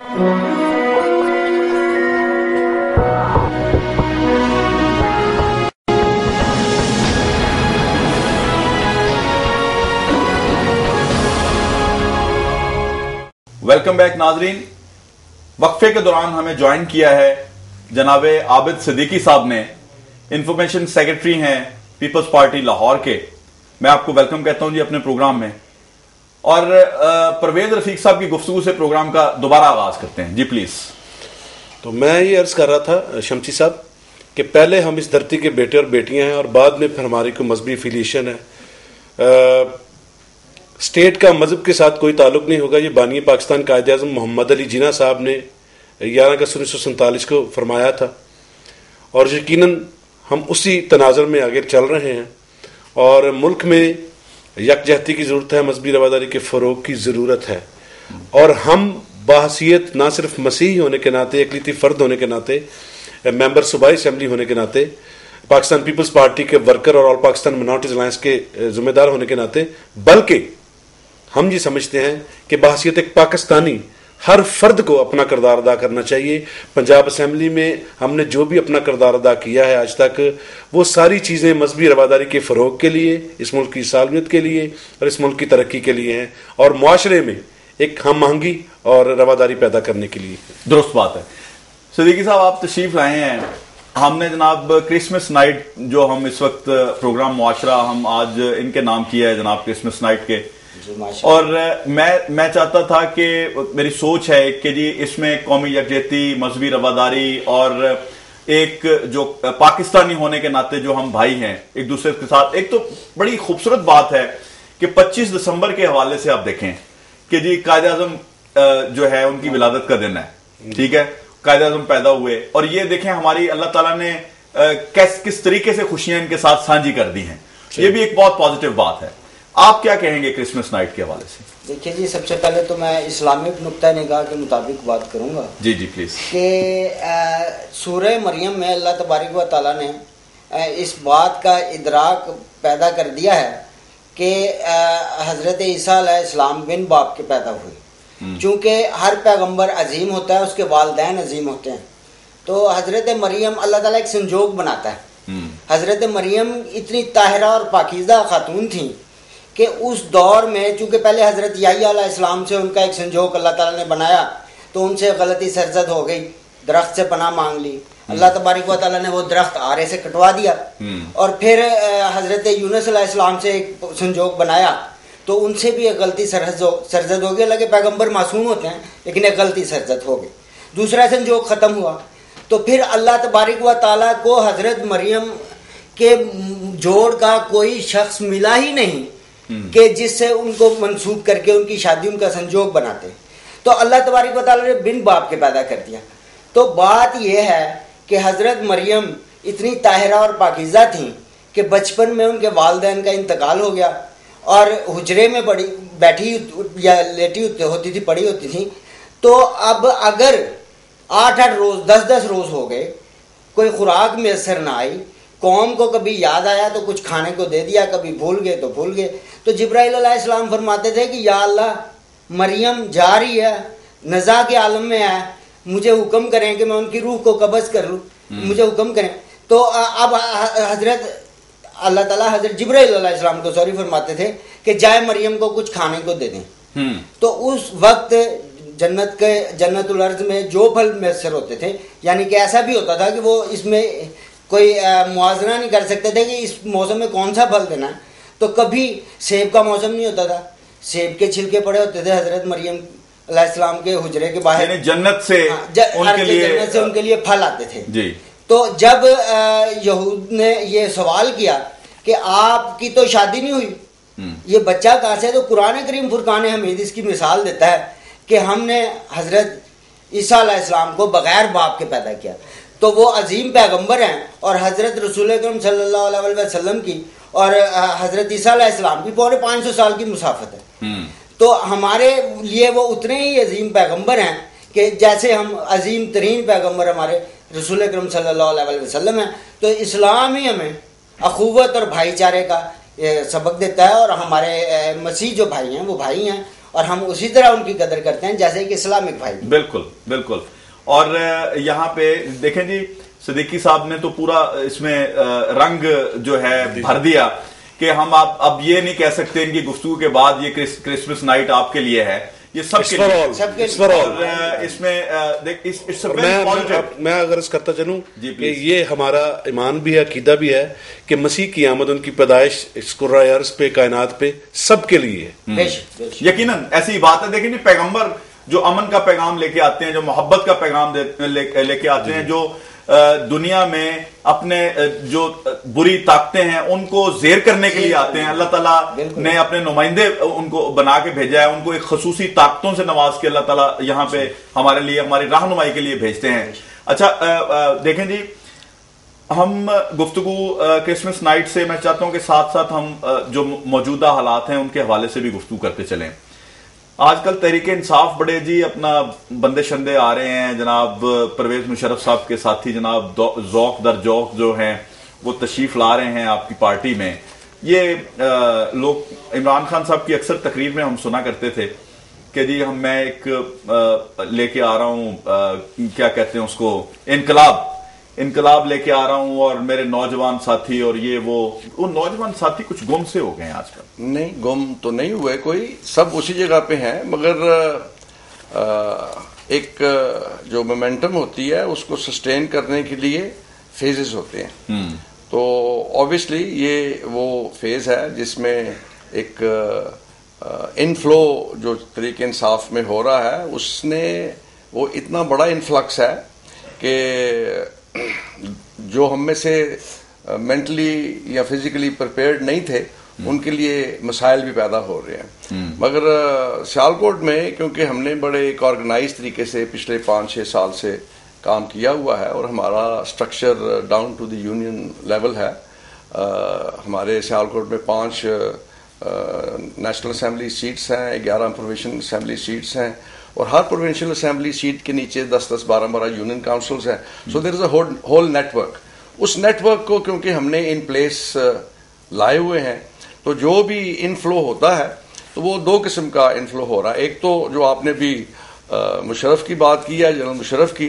Welcome back नाजरीन। वक्फे के दौरान हमें ज्वाइन किया है जनाब आबिद सिद्दीकी साहब ने, इंफॉर्मेशन सेक्रेटरी हैं पीपल्स पार्टी लाहौर के। मैं आपको वेलकम कहता हूं जी अपने प्रोग्राम में। और परवेज रफीक साहब की गुफ्तगू से प्रोग्राम का दोबारा आगाज करते हैं जी, प्लीज। तो मैं ये अर्ज कर रहा था शमसी साहब कि पहले हम इस धरती के बेटे और बेटियां हैं और बाद में फिर हमारी कोई मजहबी एफिलिएशन है। स्टेट का मजहब के साथ कोई ताल्लुक नहीं होगा। ये बानी पाकिस्तान कायद-ए-आज़म मोहम्मद अली जिन्ना साहब ने 11 अगस्त 1947 को फरमाया था और यकीनन हम उसी तनाज़ुर में आगे चल रहे हैं और मुल्क में यकजहती की ज़रूरत है, मजहबी रवादारी के फ़रोग़ की ज़रूरत है। और हम बाहसियत ना सिर्फ मसीही होने के नाते, अक़लीती फ़र्द होने के नाते, मेंबर सूबाई असम्बली होने के नाते, पाकिस्तान पीपल्स पार्टी के वर्कर और ऑल पाकिस्तान माइनॉरिटीज़ अलायंस के ज़िम्मेदार होने के नाते, बल्कि हम ये समझते हैं कि बहसियत एक पाकिस्तानी हर फर्द को अपना किरदार अदा करना चाहिए। पंजाब असम्बली में हमने जो भी अपना किरदार अदा किया है आज तक, वो सारी चीज़ें मजहबी रवादारी के फ़रोग़ के लिए, इस मुल्क की सालमियत के लिए और इस मुल्क की तरक्की के लिए हैं और मुआशरे में एक हम आहंगी और रवादारी पैदा करने के लिए। दुरुस्त बात है। सिद्दीकी साहब, आप तशरीफ लाए हैं। हमने जनाब क्रिसमस नाइट, जो हम इस वक्त प्रोग्राम मुआशरा हम आज इनके नाम किया है जनाब क्रिसमस नाइट के, और मैं चाहता था कि मेरी सोच है कि जी इसमें कौमी यकजहती, मजहबी रवादारी और एक जो पाकिस्तानी होने के नाते जो हम भाई हैं एक दूसरे के साथ, एक तो बड़ी खूबसूरत बात है कि 25 दिसंबर के हवाले से आप देखें कि जी कायद-ए-आज़म जो है उनकी विलादत का दिन है, ठीक है, कायद-ए-आज़म पैदा हुए और ये देखें हमारी अल्लाह ताला ने किस तरीके से खुशियां इनके साथ साझी कर दी हैं। ये भी एक बहुत पॉजिटिव बात है। आप क्या कहेंगे क्रिसमस नाइट के हवाले से? देखिए जी, सबसे पहले तो मैं इस्लामिक नुक्ता निगाह के मुताबिक बात करूंगा। जी जी प्लीज। कि सूरह मरियम में अल्लाह तबारक व तआला ने इस बात का इदराक पैदा कर दिया है कि हज़रत ईसा अलैहिस्सलाम बिन बाप के पैदा हुए। चूँकि हर पैगम्बर अजीम होता है, उसके वालिदैन अजीम होते हैं, तो हज़रत मरियम अल्लाह ताला एक संजोग बनाता है। हज़रत मरियम इतनी ताहिरा और पाकीज़ा खातून थी कि उस दौर में, चूँकि पहले हज़रत याह्या अलैहिस्सलाम से उनका एक संजोग अल्लाह ताला ने बनाया, तो उनसे गलती सरजद हो गई, दरख्त से पनाह मांग ली। अल्लाह तबारक व तआला ने वो दरख्त आरे से कटवा दिया और फिर हज़रत यूनुस अलैहिस्सलाम से एक संजोग बनाया, तो उनसे भी एक गलती सरजद हो गई। लगे पैगम्बर मासूम होते हैं, लेकिन एक गलती सरजद हो गई। दूसरा संजोग ख़त्म हुआ, तो फिर अल्लाह तबारक व तआला को हज़रत मरियम के जोड़ का कोई शख्स मिला ही नहीं कि जिससे उनको मंसूब करके उनकी शादी, उनका संजोग बनाते। तो अल्लाह तबारक व तआला ने बिन बाप के पैदा कर दिया। तो बात यह है कि हज़रत मरियम इतनी ताहिरा और पाकीज़ा थी कि बचपन में उनके वालिदैन का इंतकाल हो गया और हुजरे में बैठी या लेटी होती थी, पड़ी होती थी। तो अब अगर 8-8 रोज़, 10-10 रोज़ हो गए, कोई खुराक मैसर ना आई, कौम को कभी याद आया तो कुछ खाने को दे दिया, कभी भूल गए तो भूल गए, तो जिब्राइल अलैहिस्सलाम फरमाते थे कि या अल्लाह, मरियम जा रही है, नज़ा के आलम में है, मुझे हुक्म करें कि मैं उनकी रूह को कब्ज़ कर लूँ, मुझे हुक्म करें। तो अब हज़रत अल्लाह ताला हज़रत जिब्राइल अलैहिस्सलाम को फरमाते थे कि जाए मरियम को कुछ खाने को दे दें। तो उस वक्त जन्नतुल अर्ज़ में जो फल मैसर होते थे, यानी कि ऐसा भी होता था कि वो इसमें कोई मुआवजा नहीं कर सकते थे कि इस मौसम में कौन सा फल देना है। तो कभी सेब का मौसम नहीं होता था, सेब के छिलके पड़े होते थे हज़रत मरियम अलैहिस्सलाम के हुजरे के बाहर, जन्नत से उनके लिए फल आते थे जी। तो जब यहूद ने ये सवाल किया कि आपकी तो शादी नहीं हुई, ये बच्चा कहाँ से, तो कुरान करीम फुरकान हमीद इसकी मिसाल देता है कि हमने हज़रत ईसा अलैहिस्सलाम को बगैर बाप के पैदा किया। तो वो अजीम पैगंबर हैं और हज़रत रसूल अकरम सल्लल्लाहु अलैहि वसल्लम की और हज़रत ईसा अलैहिस्सलाम की पौने 500 साल की मुसाफत है। तो हमारे लिए वो उतने ही अजीम पैगंबर हैं कि जैसे हम अजीम तरीन पैगंबर हमारे रसूल अकरम सल्लल्लाहु अलैहि वसल्लम हैं। तो इस्लाम ही हमें अखुवत और भाईचारे का सबक देता है और हमारे मसीह जो भाई हैं वो भाई हैं और हम उसी तरह उनकी कदर करते हैं जैसे कि इस्लामिक भाई। बिल्कुल बिल्कुल। और यहाँ पे देखें जी, सिद्दीकी साहब ने तो पूरा इसमें रंग जो है भर दिया कि हम अब ये नहीं कह सकते इनकी गुफ्तगू के बाद ये क्रिसमस नाइट आपके लिए है, ये सबके लिए। और इसमें मैं अगर इस करता चलूं कि ये हमारा ईमान भी है, अकीदा भी है कि मसीह की आमद, उनकी पैदाइश इस कुर्रा अर्ज़ पे, कायनात पे सबके लिए है। यकीनन ऐसी बात है। देखिए जी, पैगंबर जो अमन का पैगाम लेके आते हैं, जो मोहब्बत का पैगाम लेके आते हैं, जो दुनिया में अपने जो बुरी ताकतें हैं उनको ज़ेर करने के लिए आते हैं, अल्लाह ताला ने अपने नुमाइंदे उनको बना के भेजा है, उनको एक खसूसी ताकतों से नवाज के अल्लाह ताला यहाँ पे हमारे लिए, हमारी रहनुमाई के लिए भेजते हैं। अच्छा, देखें जी, हम गुफ्तगू क्रिसमस नाइट से मैं चाहता हूं कि साथ साथ हम जो मौजूदा हालात हैं उनके हवाले से भी गुफ्तगू करते चलें। आजकल तहरीक इंसाफ बड़े जी अपना बंदे शंदे आ रहे हैं, जनाब परवेज मुशर्रफ साहब के साथी जनाब ज़ौक दर ज़ौक जो हैं वो तशरीफ ला रहे हैं आपकी पार्टी में। ये लोग इमरान खान साहब की अक्सर तकरीर में हम सुना करते थे कि जी मैं एक लेके आ रहा हूं, क्या कहते हैं उसको, इनकलाब लेके आ रहा हूं, और मेरे नौजवान साथी और ये वो नौजवान साथी कुछ गुम से हो गए हैं आजकल। नहीं, गुम तो नहीं हुए कोई, सब उसी जगह पे हैं, मगर एक जो मोमेंटम होती है उसको सस्टेन करने के लिए फेजेस होते हैं। तो ऑब्वियसली ये वो फेज है जिसमें एक इनफ्लो जो तरीके इंसाफ में हो रहा है, उसने वो इतना बड़ा इन्फ्लक्स है कि जो हम में से मेंटली या फिजिकली प्रिपेयर्ड नहीं थे उनके लिए मसाइल भी पैदा हो रहे हैं। मगर सियालकोट में क्योंकि हमने बड़े एक ऑर्गेनाइज तरीके से पिछले 5-6 साल से काम किया हुआ है और हमारा structure down to the union level है। हमारे सियालकोट में 5 नेशनल असेंबली सीट्स हैं, 11 प्रोविंशियल असेंबली सीट्स हैं, और हर प्रोविंशियल असेंबली सीट के नीचे 10-10, 12-12 यूनियन काउंसिल्स हैं। So there is a whole network. उस नेटवर्क को क्योंकि हमने इन प्लेस लाए हुए हैं, तो जो भी इनफ्लो होता है तो वो 2 किस्म का इनफ्लो हो रहा है। एक तो जो आपने भी मुशर्रफ की बात की है, जनरल मुशर्रफ की,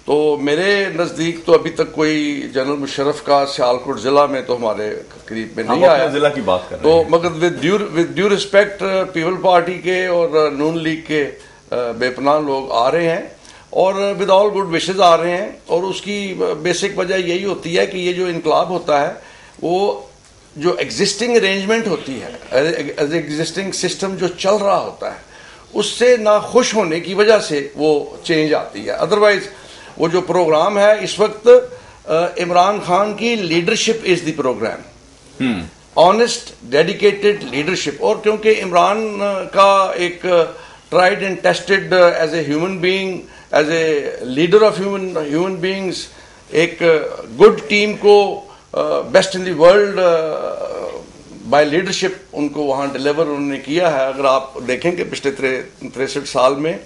तो मेरे नज़दीक तो अभी तक कोई जनरल मुशर्रफ का सियालकोट जिला में तो हमारे करीब में नहीं आया। जिला की बात कर रहे तो मगर with due respect people party के और नून लीग के बेपनाह लोग आ रहे हैं और विद ऑल गुड विशेज आ रहे हैं, और उसकी बेसिक वजह यही होती है कि ये जो इनकलाब होता है वो जो एग्जिस्टिंग अरेंजमेंट होती है, एग्जिस्टिंग सिस्टम जो चल रहा होता है, उससे ना खुश होने की वजह से वो चेंज आती है। अदरवाइज वो जो प्रोग्राम है इस वक्त इमरान खान की leadership is the programme, honest dedicated leadership. और क्योंकि इमरान का एक tried and tested as a human being, as a leader of human beings, एक good team को best in the world by leadership उनको वहाँ deliver उन्होंने किया है। अगर आप देखेंगे पिछले 63 साल में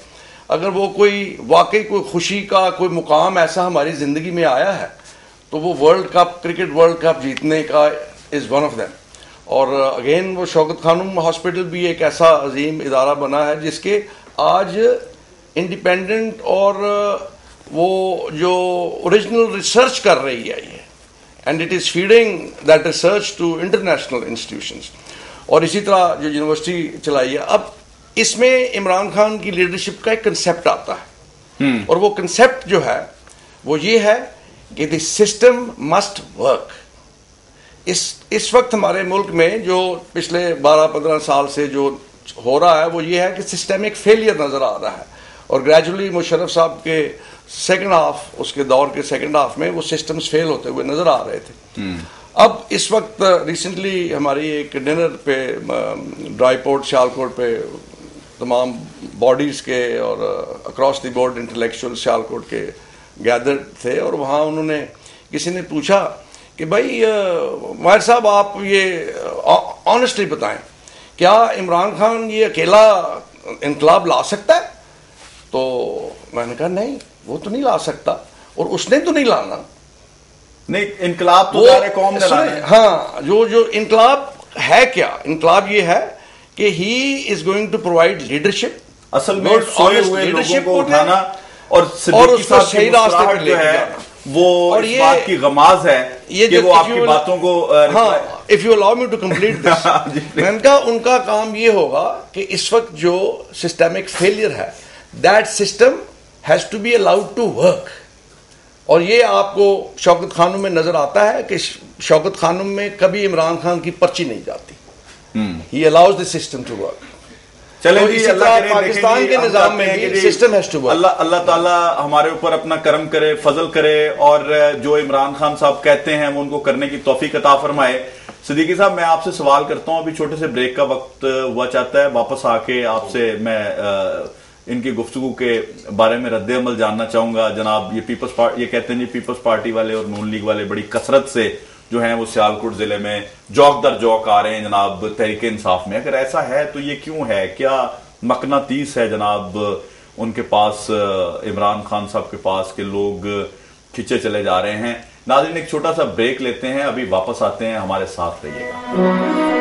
अगर वो कोई वाकई कोई खुशी का कोई मुकाम ऐसा हमारी जिंदगी में आया है तो वो world cup, cricket world cup जीतने का इज वन ऑफ देम। और अगेन वो शौकत खानम हॉस्पिटल भी एक ऐसा अजीम इदारा बना है जिसके आज इंडिपेंडेंट और वो जो ओरिजिनल रिसर्च कर रही है ये, and it is feeding that research to international institutions. और इसी तरह जो यूनिवर्सिटी चलाई है, अब इसमें इमरान खान की लीडरशिप का एक कंसेप्ट आता है और वो कंसेप्ट जो है वो ये है कि द सिस्टम मस्ट वर्क। इस वक्त हमारे मुल्क में जो पिछले 12-15 साल से जो हो रहा है वो ये है कि सिस्टेमिक फेलियर नजर आ रहा है, और ग्रेजुअली मुशर्रफ साहब के सेकंड हाफ, उसके दौर के सेकंड हाफ में वो सिस्टम्स फेल होते हुए नजर आ रहे थे। अब इस वक्त रिसेंटली हमारी एक डिनर पे ड्राईपोर्ट सियालकोट पे तमाम बॉडीज के और across the board intellectual Sialkot के गैदर थे, और वहाँ उन्होंने किसी ने पूछा कि भाई वाहिद साहब आप ये ऑनेस्टली बताएं, क्या इमरान खान ये अकेला इनकलाब ला सकता है? तो मैंने कहा नहीं, वो तो नहीं ला सकता, और उसने तो नहीं लाना। नहीं, इनकलाब तो सारे कौम ने लाना है। हाँ, जो इनकलाब है क्या? इनकलाब ये है कि he is going to provide leadership, असल में सोए हुए लोगों को उठाना और उसको सही रास्ते पर ले जाना, वो और इस बात की गमाज है कि वो आपकी बातों को if you allow me to complete this, उनका काम ये होगा कि इस वक्त जो सिस्टमिक फेलियर है, that system has to be allowed to work. और ये आपको शौकत खानम में नजर आता है कि शौकत खानम में कभी इमरान खान की पर्ची नहीं जाती, he allows the system to work. चले जी, अल्लाह करे, पाकिस्तान के निजाम में भी सिस्टम हैज टू वर्क। अल्लाह ताला हमारे ऊपर अपना करम करे, फजल करे और जो इमरान खान साहब कहते हैं वो उनको करने की तौफीक अता फरमाए। सिद्दीकी साहब, मैं आपसे सवाल करता हूं, अभी छोटे से ब्रेक का वक्त हुआ चाहता है, वापस आके आपसे मैं इनकी गुफ्तगू के बारे में रद्द अमल जानना चाहूंगा। जनाब, ये पीपल्स पार्टी, ये कहते हैं जी पीपल्स पार्टी वाले और नून लीग वाले बड़ी कसरत से जो है वो सियालकोट जिले में जौक दर जौक आ रहे हैं जनाब तहरीक इंसाफ में। अगर ऐसा है तो ये क्यों है? क्या मकनातीस है जनाब उनके पास, इमरान खान साहब के पास, के लोग खींचे चले जा रहे हैं? नाज़रीन, एक छोटा सा ब्रेक लेते हैं, अभी वापस आते हैं, हमारे साथ रहिएगा।